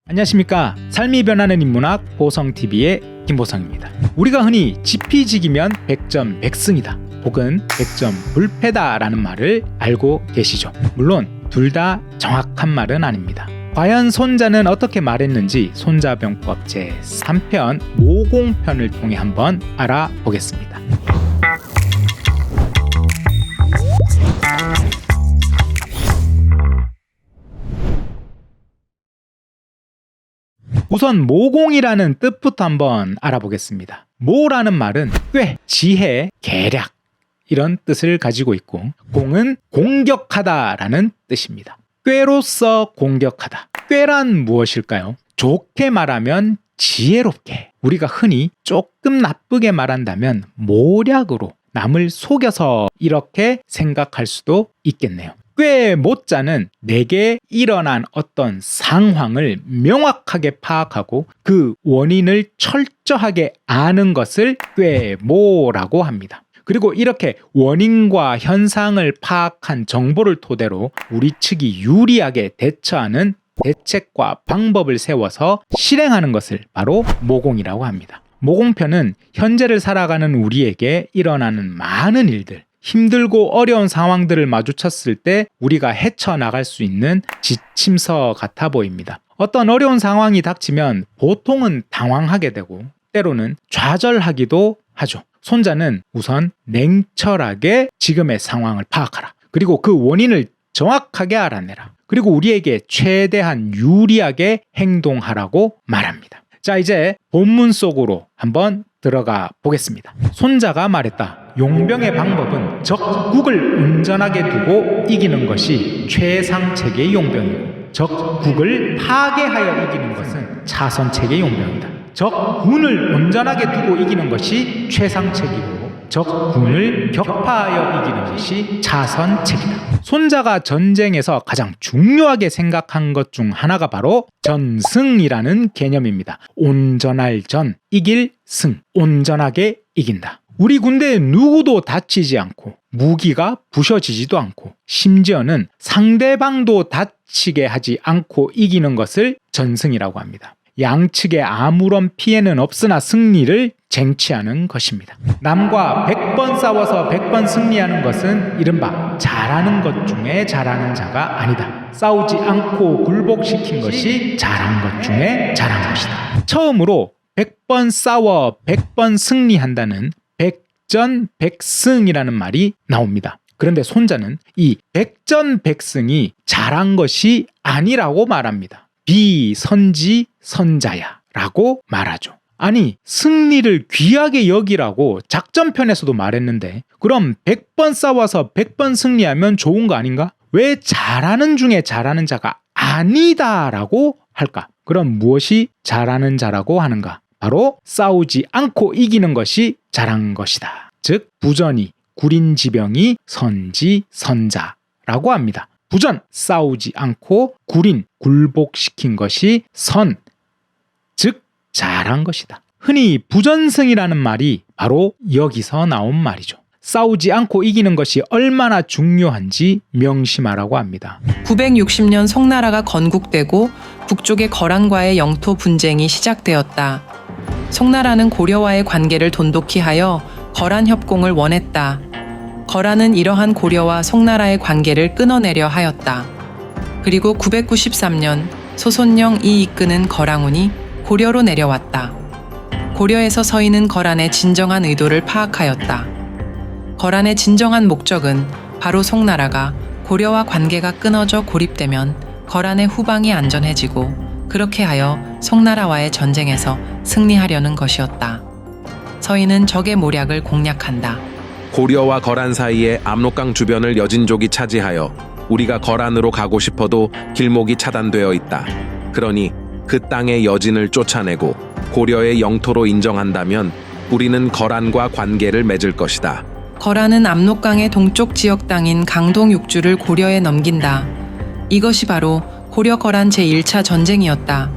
안녕하십니까. 삶이 변하는 인문학 보성TV의 김보성입니다. 우리가 흔히 지피지기면 100점 100승이다 혹은 100점 불패다 라는 말을 알고 계시죠? 물론 둘 다 정확한 말은 아닙니다. 과연 손자는 어떻게 말했는지 손자병법 제3편 모공편을 통해 한번 알아보겠습니다. 우선 모공이라는 뜻부터 한번 알아보겠습니다. 모라는 말은 꽤, 지혜, 계략 이런 뜻을 가지고 있고, 공은 공격하다라는 뜻입니다. 꾀로서 공격하다. 꾀란 무엇일까요? 좋게 말하면 지혜롭게, 우리가 흔히 조금 나쁘게 말한다면 모략으로 남을 속여서 이렇게 생각할 수도 있겠네요. 꽤 모자는 내게 일어난 어떤 상황을 명확하게 파악하고 그 원인을 철저하게 아는 것을 꾀모라고 합니다. 그리고 이렇게 원인과 현상을 파악한 정보를 토대로 우리 측이 유리하게 대처하는 대책과 방법을 세워서 실행하는 것을 바로 모공이라고 합니다. 모공편은 현재를 살아가는 우리에게 일어나는 많은 일들, 힘들고 어려운 상황들을 마주쳤을 때 우리가 헤쳐나갈 수 있는 지침서 같아 보입니다. 어떤 어려운 상황이 닥치면 보통은 당황하게 되고 때로는 좌절하기도 하죠. 손자는 우선 냉철하게 지금의 상황을 파악하라. 그리고 그 원인을 정확하게 알아내라. 그리고 우리에게 최대한 유리하게 행동하라고 말합니다. 자, 이제 본문 속으로 한번 들어가 보겠습니다. 손자가 말했다. 용병의 방법은 적국을 온전하게 두고 이기는 것이 최상책의 용병이고, 적국을 파괴하여 이기는 것은 차선책의 용병이다. 적군을 온전하게 두고 이기는 것이 최상책이고, 적군을 격파하여 이기는 것이 차선책이다. 손자가 전쟁에서 가장 중요하게 생각한 것 중 하나가 바로 전승이라는 개념입니다. 온전할 전, 이길 승, 온전하게 이긴다. 우리 군대에 누구도 다치지 않고 무기가 부셔지지도 않고 심지어는 상대방도 다치게 하지 않고 이기는 것을 전승이라고 합니다. 양측에 아무런 피해는 없으나 승리를 쟁취하는 것입니다. 남과 100번 싸워서 100번 승리하는 것은 이른바 잘하는 것 중에 잘하는 자가 아니다. 싸우지 않고 굴복시킨 것이 잘한 것 중에 잘한 것이다. 처음으로 100번 싸워 100번 승리한다는 백전백승이라는 말이 나옵니다. 그런데 손자는 이 백전백승이 잘한 것이 아니라고 말합니다. 비선지선자야 라고 말하죠. 아니, 승리를 귀하게 여기라고 작전편에서도 말했는데 그럼 100번 싸워서 100번 승리하면 좋은 거 아닌가? 왜 잘하는 중에 잘하는 자가 아니다 라고 할까? 그럼 무엇이 잘하는 자라고 하는가? 바로 싸우지 않고 이기는 것이 잘한 것이다. 즉 부전이 구린지병이 선지선자라고 합니다. 부전, 싸우지 않고 구린, 굴복시킨 것이 선, 즉 잘한 것이다. 흔히 부전승이라는 말이 바로 여기서 나온 말이죠. 싸우지 않고 이기는 것이 얼마나 중요한지 명심하라고 합니다. 960년 송나라가 건국되고 북쪽의 거란과의 영토 분쟁이 시작되었다. 송나라는 고려와의 관계를 돈독히 하여 거란 협공을 원했다. 거란은 이러한 고려와 송나라의 관계를 끊어내려 하였다. 그리고 993년 소손령이 이끄는 거랑운이 고려로 내려왔다. 고려에서 서인은 거란의 진정한 의도를 파악하였다. 거란의 진정한 목적은 바로 송나라가 고려와 관계가 끊어져 고립되면 거란의 후방이 안전해지고 그렇게 하여 송나라와의 전쟁에서 승리하려는 것이었다. 서인은 적의 모략을 공략한다. 고려와 거란 사이의 압록강 주변을 여진족이 차지하여 우리가 거란으로 가고 싶어도 길목이 차단되어 있다. 그러니 그 땅의 여진을 쫓아내고 고려의 영토로 인정한다면 우리는 거란과 관계를 맺을 것이다. 거란은 압록강의 동쪽 지역 땅인 강동 6주를 고려에 넘긴다. 이것이 바로 고려-거란 제1차 전쟁이었다.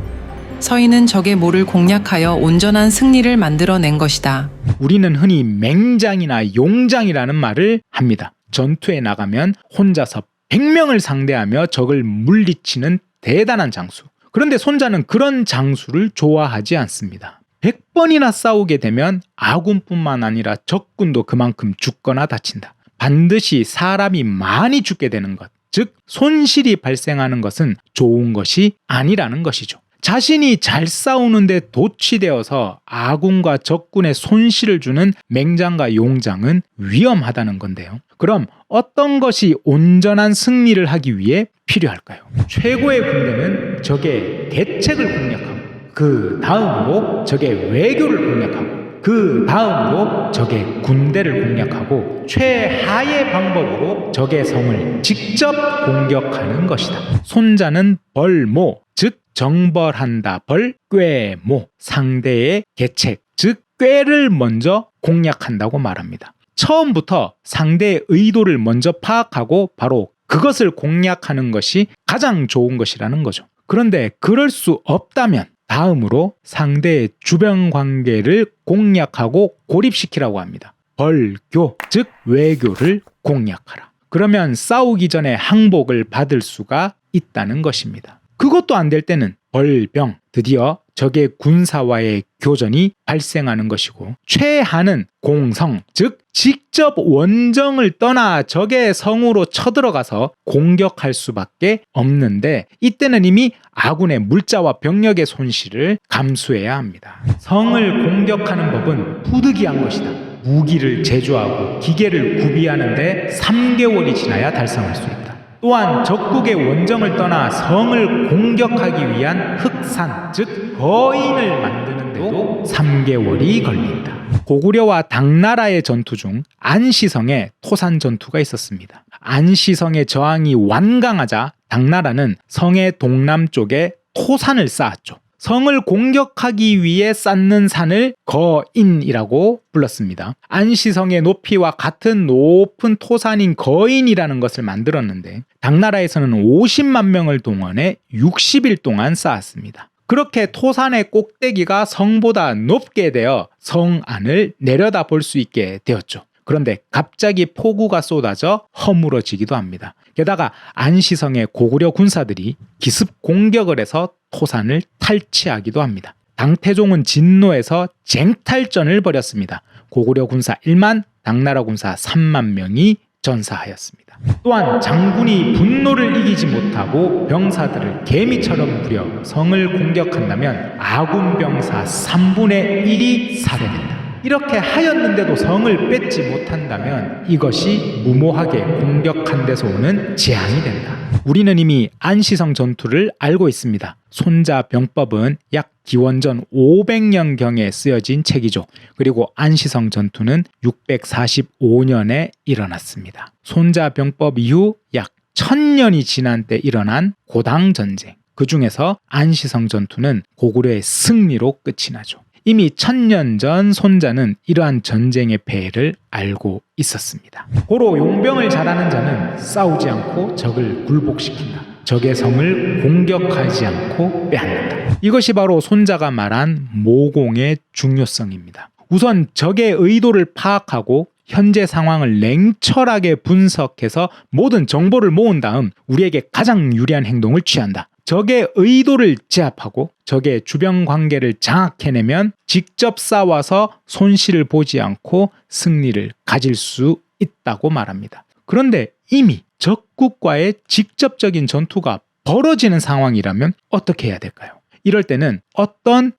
서인은 적의 모를 공략하여 온전한 승리를 만들어낸 것이다. 우리는 흔히 맹장이나 용장이라는 말을 합니다. 전투에 나가면 혼자서 100명을 상대하며 적을 물리치는 대단한 장수. 그런데 손자는 그런 장수를 좋아하지 않습니다. 100번이나 싸우게 되면 아군뿐만 아니라 적군도 그만큼 죽거나 다친다. 반드시 사람이 많이 죽게 되는 것, 즉 손실이 발생하는 것은 좋은 것이 아니라는 것이죠. 자신이 잘 싸우는데 도취되어서 아군과 적군의 손실을 주는 맹장과 용장은 위험하다는 건데요. 그럼 어떤 것이 온전한 승리를 하기 위해 필요할까요? 최고의 군대는 적의 대책을 공략하고, 그 다음으로 적의 외교를 공략하고, 그 다음으로 적의 군대를 공략하고, 최하의 방법으로 적의 성을 직접 공격하는 것이다. 손자는 벌모, 즉 정벌한다 벌, 꾀모, 상대의 계책, 즉 꾀를 먼저 공략한다고 말합니다. 처음부터 상대의 의도를 먼저 파악하고 바로 그것을 공략하는 것이 가장 좋은 것이라는 거죠. 그런데 그럴 수 없다면 다음으로 상대의 주변 관계를 공략하고 고립시키라고 합니다. 벌교, 즉 외교를 공략하라. 그러면 싸우기 전에 항복을 받을 수가 있다는 것입니다. 그것도 안 될 때는 벌병, 드디어 적의 군사와의 교전이 발생하는 것이고, 최하는 공성, 즉 직접 원정을 떠나 적의 성으로 쳐들어가서 공격할 수밖에 없는데, 이때는 이미 아군의 물자와 병력의 손실을 감수해야 합니다. 성을 공격하는 법은 부득이한 것이다. 무기를 제조하고 기계를 구비하는데 3개월이 지나야 달성할 수 있다. 또한 적국의 원정을 떠나 성을 공격하기 위한 흑산, 즉 거인을 만드는데도 3개월이 걸린다. 고구려와 당나라의 전투 중 안시성에 토산 전투가 있었습니다. 안시성의 저항이 완강하자 당나라는 성의 동남쪽에 토산을 쌓았죠. 성을 공격하기 위해 쌓는 산을 거인이라고 불렀습니다. 안시성의 높이와 같은 높은 토산인 거인이라는 것을 만들었는데, 당나라에서는 50만 명을 동원해 60일 동안 쌓았습니다. 그렇게 토산의 꼭대기가 성보다 높게 되어 성 안을 내려다 볼 수 있게 되었죠. 그런데 갑자기 폭우가 쏟아져 허물어지기도 합니다. 게다가 안시성의 고구려 군사들이 기습 공격을 해서 토산을 탈취하기도 합니다. 당태종은 진노해서 쟁탈전을 벌였습니다. 고구려 군사 1만, 당나라 군사 3만 명이 전사하였습니다. 또한 장군이 분노를 이기지 못하고 병사들을 개미처럼 부려 성을 공격한다면 아군 병사 3분의 1이 살해된다. 이렇게 하였는데도 성을 뺏지 못한다면 이것이 무모하게 공격한 데서 오는 재앙이 된다. 우리는 이미 안시성 전투를 알고 있습니다. 손자병법은 약 기원전 500년경에 쓰여진 책이죠. 그리고 안시성 전투는 645년에 일어났습니다. 손자병법 이후 약 1000년이 지난 때 일어난 고당전쟁, 그 중에서 안시성 전투는 고구려의 승리로 끝이 나죠. 이미 1000년 전 손자는 이러한 전쟁의 폐해를 알고 있었습니다. 고로 용병을 잘하는 자는 싸우지 않고 적을 굴복시킨다. 적의 성을 공격하지 않고 빼앗는다. 이것이 바로 손자가 말한 모공의 중요성입니다. 우선 적의 의도를 파악하고 현재 상황을 냉철하게 분석해서 모든 정보를 모은 다음 우리에게 가장 유리한 행동을 취한다. 적의 의도를 제압하고 적의 주변 관계를 장악해내면 직접 싸워서 손실을 보지 않고 승리를 가질 수 있다고 말합니다. 그런데 이미 적국과의 직접적인 전투가 벌어지는 상황이라면 어떻게 해야 될까요? 이럴 때는 어떤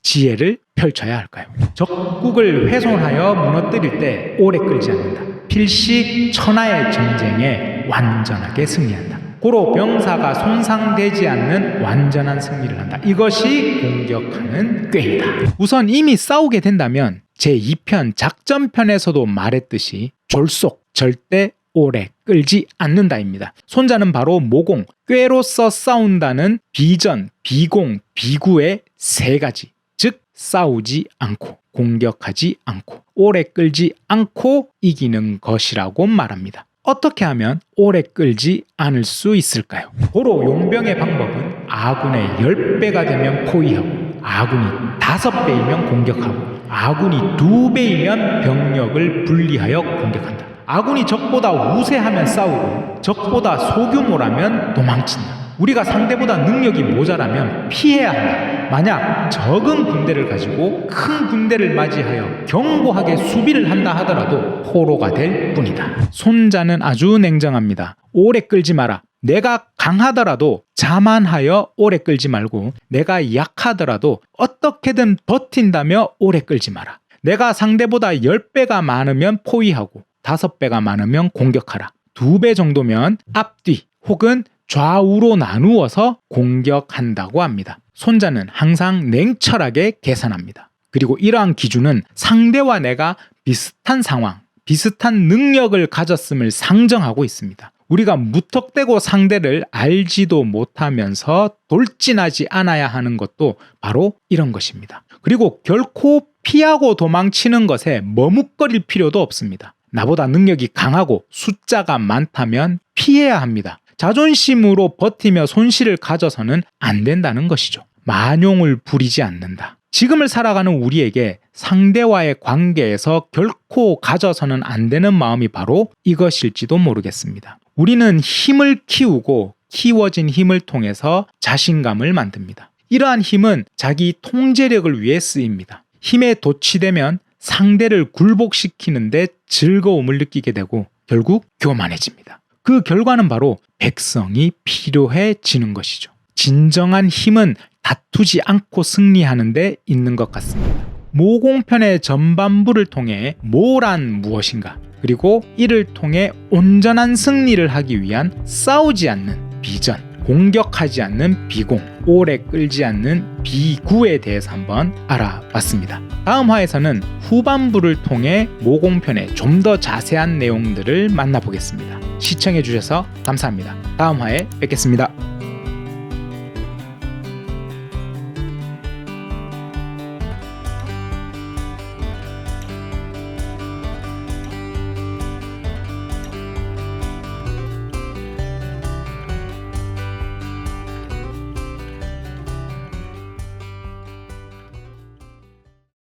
지혜를 펼쳐야 할까요? 적국을 훼손하여 무너뜨릴 때 오래 끌지 않는다. 필시 천하의 전쟁에 완전하게 승리한다. 고로 병사가 손상되지 않는 완전한 승리를 한다. 이것이 공격하는 꾀이다. 우선 이미 싸우게 된다면 제2편 작전편에서도 말했듯이 졸속, 절대 오래 끌지 않는다입니다. 손자는 바로 모공, 꾀로서 싸운다는 비전, 비공, 비구의 세 가지, 즉 싸우지 않고 공격하지 않고 오래 끌지 않고 이기는 것이라고 말합니다. 어떻게 하면 오래 끌지 않을 수 있을까요? 고로 용병의 방법은 아군의 10배가 되면 포위하고, 아군이 5배이면 공격하고, 아군이 2배이면 병력을 분리하여 공격한다. 아군이 적보다 우세하면 싸우고 적보다 소규모라면 도망친다. 우리가 상대보다 능력이 모자라면 피해야 한다. 만약 적은 군대를 가지고 큰 군대를 맞이하여 견고하게 수비를 한다 하더라도 포로가 될 뿐이다. 손자는 아주 냉정합니다. 오래 끌지 마라. 내가 강하더라도 자만하여 오래 끌지 말고 내가 약하더라도 어떻게든 버틴다며 오래 끌지 마라. 내가 상대보다 10배가 많으면 포위하고 5배가 많으면 공격하라. 2배 정도면 앞뒤 혹은 좌우로 나누어서 공격한다고 합니다. 손자는 항상 냉철하게 계산합니다. 그리고 이러한 기준은 상대와 내가 비슷한 상황, 비슷한 능력을 가졌음을 상정하고 있습니다. 우리가 무턱대고 상대를 알지도 못하면서 돌진하지 않아야 하는 것도 바로 이런 것입니다. 그리고 결코 피하고 도망치는 것에 머뭇거릴 필요도 없습니다. 나보다 능력이 강하고 숫자가 많다면 피해야 합니다. 자존심으로 버티며 손실을 가져서는 안 된다는 것이죠. 만용을 부리지 않는다. 지금을 살아가는 우리에게 상대와의 관계에서 결코 가져서는 안 되는 마음이 바로 이것일지도 모르겠습니다. 우리는 힘을 키우고 키워진 힘을 통해서 자신감을 만듭니다. 이러한 힘은 자기 통제력을 위해 쓰입니다. 힘에 도취되면 상대를 굴복시키는데 즐거움을 느끼게 되고 결국 교만해집니다. 그 결과는 바로 백성이 필요해지는 것이죠. 진정한 힘은 다투지 않고 승리하는 데 있는 것 같습니다. 모공편의 전반부를 통해 모란 무엇인가, 그리고 이를 통해 온전한 승리를 하기 위한 싸우지 않는 비전, 공격하지 않는 비공, 오래 끌지 않는 비구에 대해서 한번 알아봤습니다. 다음 화에서는 후반부를 통해 모공편의 좀 더 자세한 내용들을 만나보겠습니다. 시청해주셔서 감사합니다. 다음 화에 뵙겠습니다.